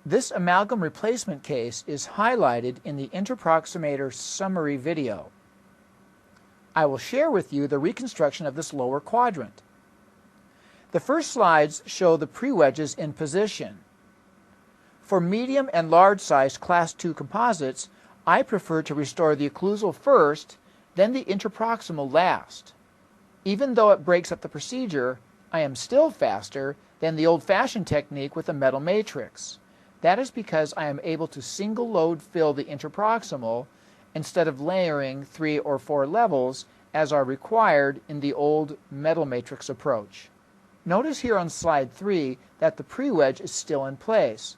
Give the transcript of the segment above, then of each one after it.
This amalgam replacement case is highlighted in the interproximator summary video. I will share with you the reconstruction of this lower quadrant. The first slides show the pre-wedges in position. For medium and large size Class II composites, I prefer to restore the occlusal first, then the interproximal last. Even though it breaks up the procedure, I am still faster than the old-fashioned technique with a metal matrix. That is because I am able to single load fill the interproximal instead of layering 3 or 4 levels as are required in the old metal matrix approach. Notice here on slide 3 that the pre-wedge is still in place,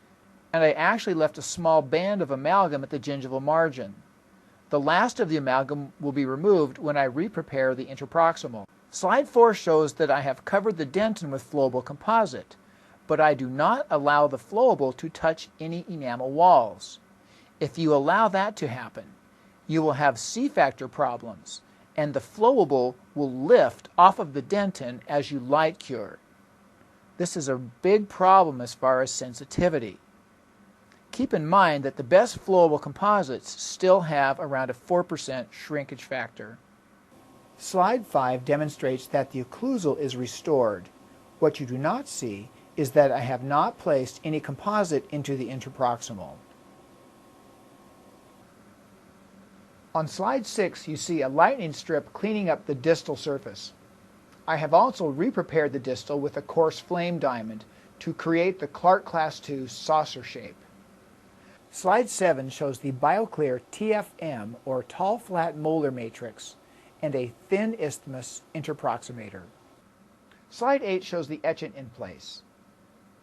and I actually left a small band of amalgam at the gingival margin. The last of the amalgam will be removed when I re-prepare the interproximal. Slide 4 shows that I have covered the dentin with flowable composite, but I do not allow the flowable to touch any enamel walls. If you allow that to happen, you will have C-factor problems, and the flowable will lift off of the dentin as you light cure. This is a big problem as far as sensitivity. Keep in mind that the best flowable composites still have around a 4% shrinkage factor. Slide 5 demonstrates that the occlusal is restored. What you do not see is that I have not placed any composite into the interproximal. On slide 6 you see a lightning strip cleaning up the distal surface. I have also re-prepared the distal with a coarse flame diamond to create the Clark Class II saucer shape. Slide 7 shows the Bioclear TFM or tall flat molar matrix and a thin isthmus interproximator. Slide 8 shows the etchant in place.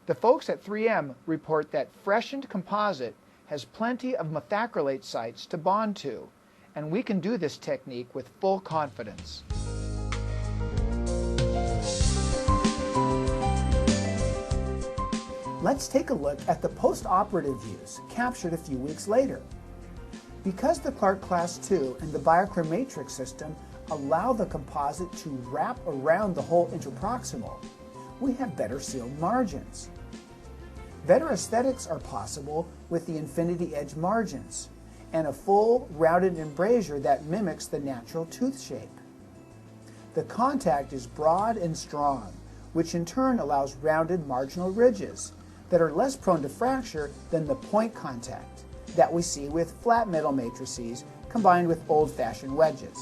The folks at 3M report that freshened composite has plenty of methacrylate sites to bond to, and we can do this technique with full confidence. Let's take a look at the post-operative views captured a few weeks later. Because the Clark Class II and the Bioclear matrix system allow the composite to wrap around the whole interproximal, we have better sealed margins. Better aesthetics are possible with the infinity edge margins and a full rounded embrasure that mimics the natural tooth shape. The contact is broad and strong, which in turn allows rounded marginal ridges that are less prone to fracture than the point contact that we see with flat metal matrices combined with old-fashioned wedges.